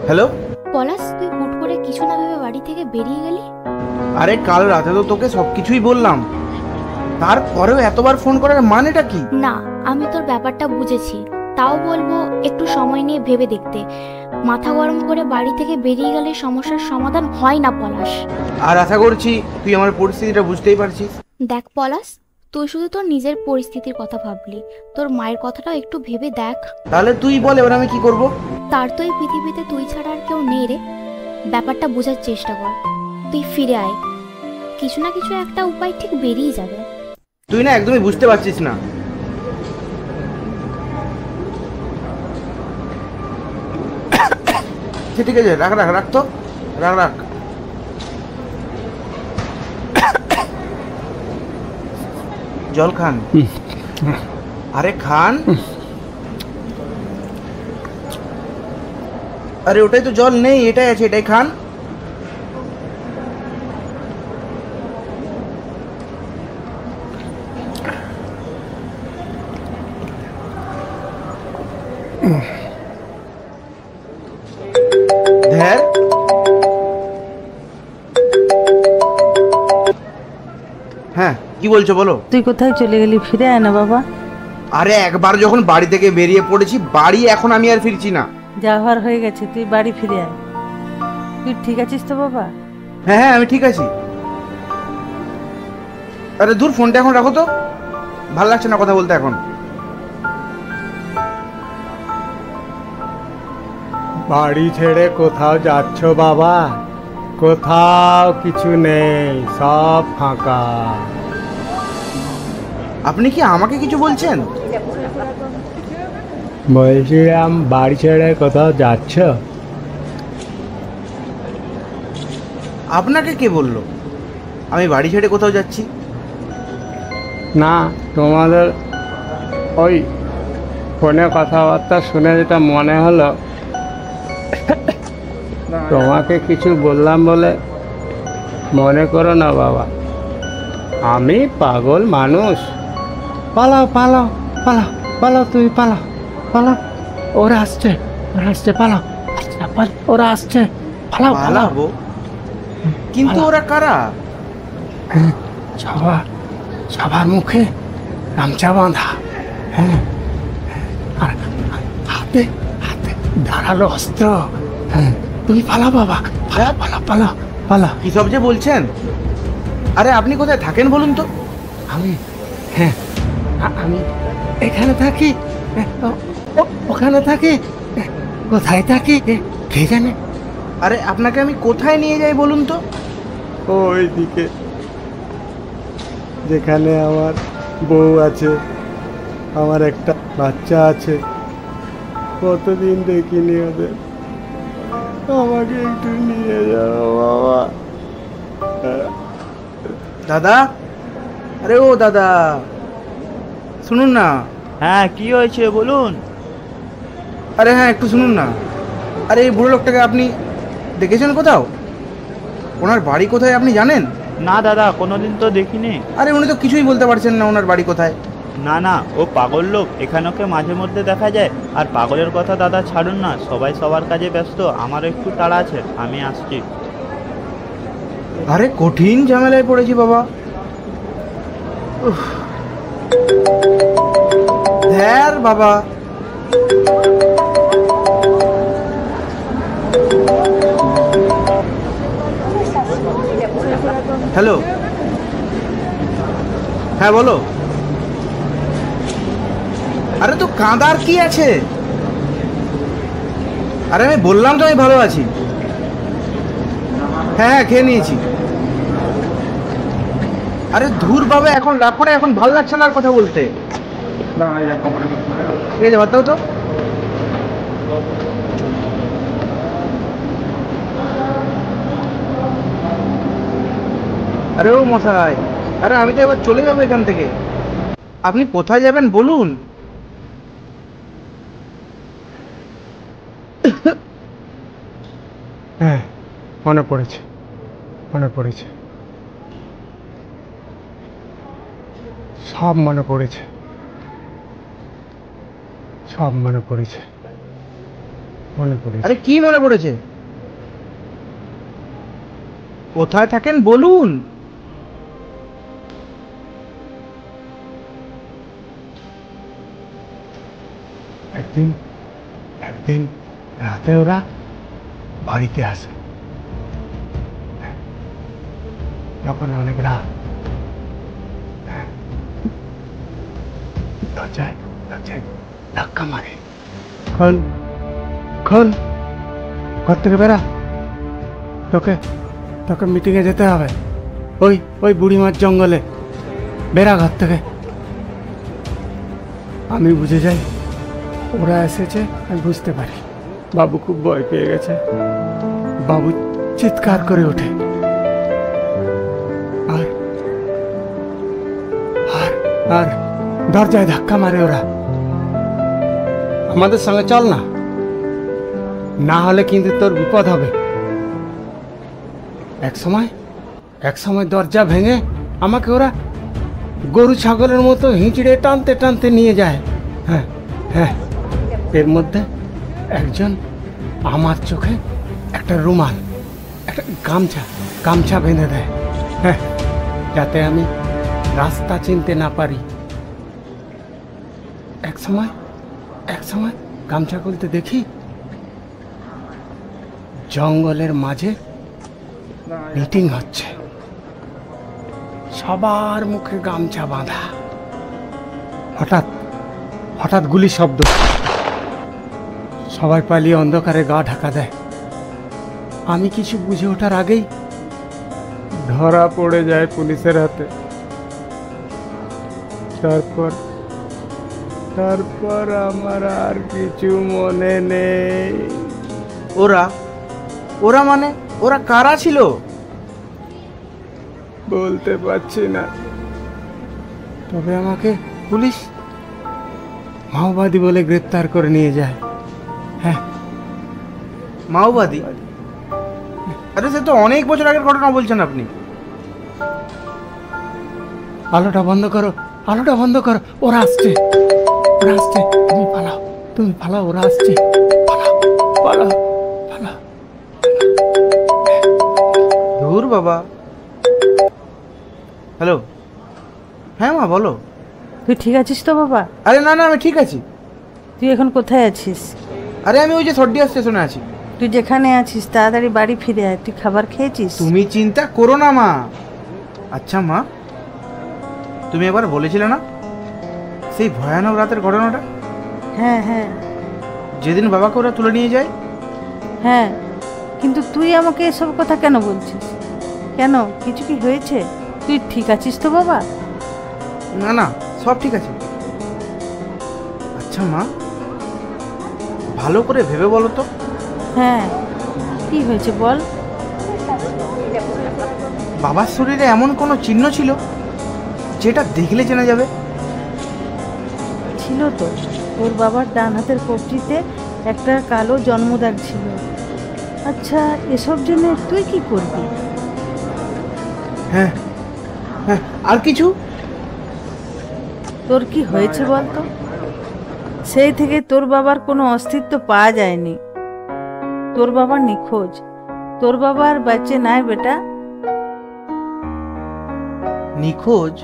Hello পলাশ, তুই হুট করে কিছু না ভেবে বাড়ি থেকে বেরিয়ে গেলি? আরে কাল রাতে তো তোকে সবকিছুই বললাম, তারপরেও এতবার ফোন করার মানেটা কি? না, আমি তোর ব্যাপারটা বুঝেছি, তাও বলবো একটু সময় নিয়ে ভেবে দেখতে। মাথা গরম করে বাড়ি থেকে বেরিয়ে গেলে সমস্যার সমাধান হয় না পলাশ। আর আশা করছি তুই আমার পরিস্থিতিটা বুঝতেই পারছিস। দেখ পলাশ, তুই শুধু তোর নিজের পরিস্থিতির কথা ভাবলি, তোর মায়ের কথাটাও একটু ভেবে দেখ। তাহলে তুই বল এবার আমি কি করব? তার তো এই পৃথিবীতে তুই ছাড়া আর কেউ নেই রে। ব্যাপারটা বোঝার চেষ্টা কর, তুই ফিরে আয়, কিছু না কিছু একটা উপায় ঠিক বেরিয়ে যাবে। তুই না একদমই বুঝতে পারছিস না। ঠিক আছে, রাখ রাখ রাখ তো, রাখ রাখ। জল খান। আরে খান। আরে ওটাই তো জল নেই, এটাই আছে, এটাই খান। ধ্যার, হ্যাঁ কি বলছো বলো? তুই কোথায় চলে গেলি? ফিরে আয় না বাবা। আরে একবার যখন বাড়ি থেকে বেরিয়ে পড়েছি, বাড়ি এখন আমি আর ফিরছি না। যা হওয়ার হয়ে গেছে, তুই বাড়ি ফিরে আয়। তুই ঠিক আছিস তো বাবা? হ্যাঁ হ্যাঁ আমি ঠিক আছি। আরে দূর, ফোনটা এখন রাখো তো, ভাল লাগছে না কথা বলতে এখন। বাড়ি ছেড়ে কোথাও যাচ্ছ বাবা? কোথাও কিছু নেই, সব ফাঁকা। আপনি কি আমাকে কিছু বলছেন? বলছিলাম বাড়ি ছেড়ে কোথাও যাচ্ছ? আপনাকে কে বললো আমি বাড়ি ছেড়ে কোথাও যাচ্ছি? না, তোমাদের ওই ফোনে কথাবার্তা শুনে যেটা মনে হলো, তোমাকে কিছু বললাম বলে মনে করো না বাবা। আমি পাগল মানুষ। পালাও পালাও পালাও পালাও, তুই পালাও পালাও। ওরা আসছে, ওরা আসছে, পালাও। ওরা আসছে, পালাও পালাও। পালাবো? কিন্তু ওরা কারা? সবার মুখে গামছা বাঁধা, হ্যাঁ, আর হাতে হাতে ধারালো অস্ত্র। হ্যাঁ, তুমি পালা বাবা, পালা পালা পালা পালা। কি সব যে বলছেন? আরে আপনি কোথায় থাকেন বলুন তো? আমি, হ্যাঁ, আমি এখানে থাকি, ওখানে থাকি, কোথায় থাকি কে জানে। আরে আপনাকে আমি কোথায় নিয়ে যাই বলুন তো? ওই দিকে, যেখানে আমার বউ আছে, আমার একটা বাচ্চা আছে, কতদিন দেখিনি ওদের। আমাকে একটু নিয়ে যাও বাবা। দাদা, আরে ও দাদা, শুনুন না। হ্যাঁ কি হয়েছে বলুন। আরে হ্যাঁ একটু শুনুন না। আরে এই বুড়ো লোকটাকে আপনি দেখেছেন কোথাও? ওনার বাড়ি কোথায় আপনি জানেন? না দাদা, কোনোদিন তো দেখিনি। আরে উনি তো কিছুই বলতে পারছেন না ওনার বাড়ি কোথায়। না না, ও পাগল লোক, এখানে ওকে মাঝে মধ্যে দেখা যায়। আর পাগলের কথা দাদা ছাড়ুন না, সবাই সবার কাজে ব্যস্ত, আমারও একটু তাড়া আছে, আমি আসছি। আরে কঠিন ঝামেলায় পড়েছি বাবা। ধ্যার বাবা। হ্যালো, হ্যাঁ বলো। আরে তো কাঁদার কি আছে? আরে আমি বললাম তো আমি ভালো আছি। হ্যাঁ হ্যাঁ খেয়ে নিয়েছি। আরে ধুর বাবা, এখন রাখো না, এখন ভালো লাগছে না আর কথা বলতে। ঠিক আছে, বাদ দাও তো। আরে ও মশাই, আরে আমি তো এবার চলে যাবো এখান থেকে। আপনি কোথায় যাবেন বলুন। হ্যাঁ, মনে পড়েছে, মনে পড়েছে, সব মনে পড়েছে, সব মনে পড়েছে, মনে পড়েছে। আরে কি মনে পড়েছে? কোথায় থাকেন বলুন। একদিন একদিন রাতে ওরা বাড়িতে আসে, তখন অনেক রাত। দরজায় দরজায় ধাক্কা মারে, খোল খোল, ঘর থেকে বেরা, তোকে তোকে মিটিংয়ে যেতে হবে, ওই ওই বুড়িমার জঙ্গলে, বেরা ঘর থেকে। আমি বুঝে যাই ওরা এসেছে, আমি বুঝতে পারি বাবু খুব ভয় পেয়ে গেছে। বাবু চিৎকার করে ওঠে, আর আর আর দরজায় ধাক্কা মারে ওরা। আমাদের সঙ্গে চল না, না হলে কিন্তু তোর বিপদ হবে। এক সময় দরজা ভেঙে আমাকে ওরা গরু ছাগলের মতো হিঁচড়ে টানতে টানতে নিয়ে যায়। হ্যাঁ হ্যাঁ, এর মধ্যে একজন আমার চোখে একটা রুমাল, একটা গামছা বেঁধে দেয়, হ্যাঁ, যাতে আমি রাস্তা চিনতে না পারি। এক সময় গামছা খুলতে দেখি জঙ্গলের মাঝে মিটিং হচ্ছে, সবার মুখে গামছা বাঁধা। হঠাৎ গুলি শব্দ, সবাই পালিয়ে অন্ধকারে গা ঢাকা দেয়। আমি কিছু বুঝে ওঠার আগেই ধরা পড়ে যায় পুলিশের হাতে। তারপর আমার আর কিছু মনে নেই। ওরা মানে ওরা কারা ছিল? বলতে পারছি না, তবে আমাকে পুলিশ মাওবাদী বলে গ্রেপ্তার করে নিয়ে যায়। হ্যাঁ, মাওবাদী? আরে সে তো অনেক বছর আগের ঘটনা বলছেন আপনি। আলোটা বন্ধ করো, আলোটা বন্ধ করো, ওরা আসছে, তুমি পালাও, ওরা আসছে, পালাও। ধুর বাবা। হ্যালো, হ্যাঁ মা বলো। তুই ঠিক আছিস তো বাবা? আরে না আমি ঠিক আছি। তুই এখন কোথায় আছিস? আরে আমি ওই যে সর্ডিয়া স্টেশনে আছি। তুই যেখানে আছিস তাড়াতাড়ি বাড়ি ফিরে আয়। তুই খাবার খেয়েছিস? তুমি চিন্তা করো না মা। আচ্ছা মা, তুমি একবার বলেছিলে না সেই ভয়ানক রাতের ঘটনাটা? হ্যাঁ হ্যাঁ যেদিন বাবাকে ওরা তুলে নিয়ে যায়। হ্যাঁ, কিন্তু তুই আমাকে এসব কথা কেন বলছিস? কেন, কিছু কি হয়েছে? তুই ঠিক আছিস তো বাবা? না সব ঠিক আছে। আচ্ছা মা, ভালো করে ভেবে বলো তো। হ্যাঁ, কি হয়েছে বল। বাবার শরীরে এমন কোনো চিহ্ন ছিল যেটা দেখলে চেনা যাবে? ছিল তো, তোর বাবার ডান হাতের কবজিতে একটা কালো জন্মদাগ ছিল। আচ্ছা, এসব জেনে তুই কি করবি? হ্যাঁ, আর কিছু? তোর কি হয়েছে বলতো? সেই থেকে তোর বাবার কোনো অস্তিত্ব পাওয়া যায়নি। তোর বাবা নিখোঁজ। তোর বাবা আর বেঁচে নাই বেটা। নিখোঁজ?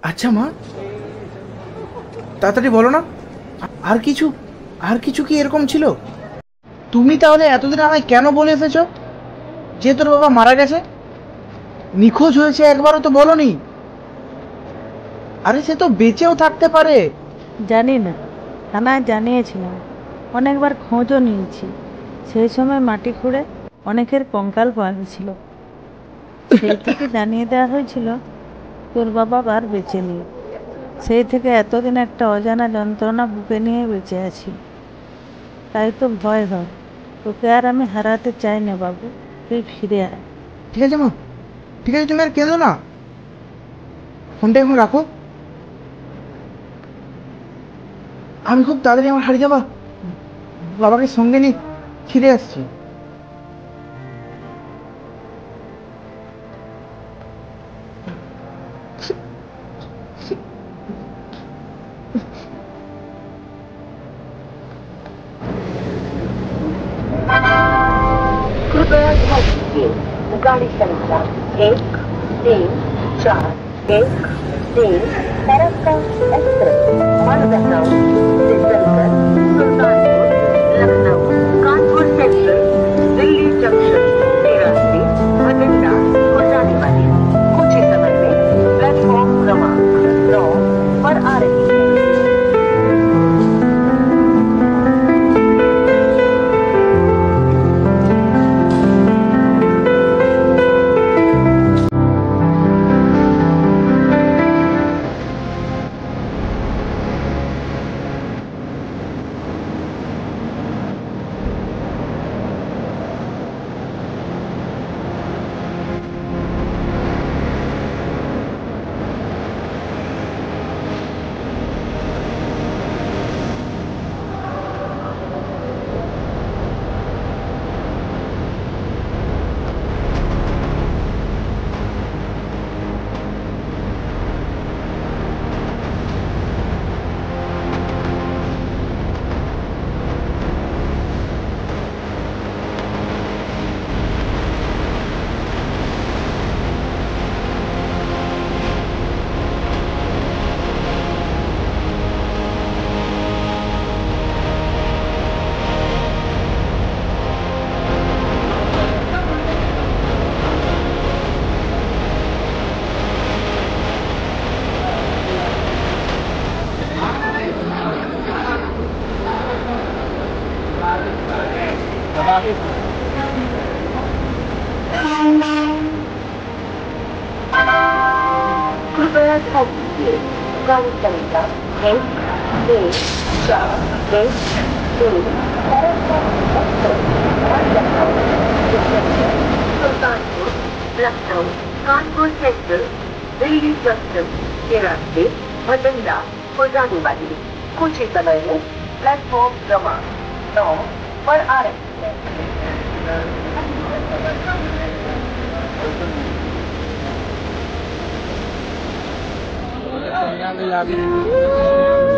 আচ্ছা মা, তাড়াতাড়ি বলো না। আর কিছু কি এরকম ছিল? তুমি তাহলে এতদিন আমায় কেন বলে এসেছো যে তোর বাবা মারা গেছে, নিখোঁজ হয়েছে? একবারও তো বলনি। আরে সে তো বেঁচেও থাকতে পারে। জানি না, থানায় জানিয়েছিলাম, অনেকবার খোঁজও নিয়েছি। সেই সময় মাটি খুঁড়ে অনেকের কঙ্কাল পাওয়া গেছিল। সেই থেকে জানিয়ে দেওয়া হয়েছিল তোর বাবা আর বেঁচে নেই। সেই থেকে এতদিন একটা অজানা যন্ত্রণা বুকে নিয়ে বেঁচে আছি। তাই তো ভয় হয় তোকে আর আমি হারাতে চাই না বাবু, তুই ফিরে আয়। ঠিক আছে মা, ঠিক আছে, তুমি আর কেঁদো না, ফোনটা এখন রাখো। আমি খুব তাড়াতাড়ি আমার হারিয়ে যাবা বাবাকে সঙ্গে নিয়ে ফিরে আসছি। कृपया ध्यान दीजिए, गाड़ी संख्या 1341 फरक्का एक्सप्रेस मालगांव से चलकर सुल्तानपुर, लखनऊ, कानपुर सेंट्रल, दिल्ली जंक्शन के रास्ते भटिंडा को जाने वाली है। कुछ ही समय में प्लेटफॉर्म क्रमांक 9 पर आ रही है। कृपया ध्यान दीजिए, गाड़ी संख्या 1341 सुल्तानपुर, लखनऊ, कानपुर सेंट्रल, दिल्ली जंक्शन के रास्ते भटिंडा को जाने वाली है। कुछ ही समय में प्लेटफॉर्म क्रमांक 9 पर आ रही है। Gracias.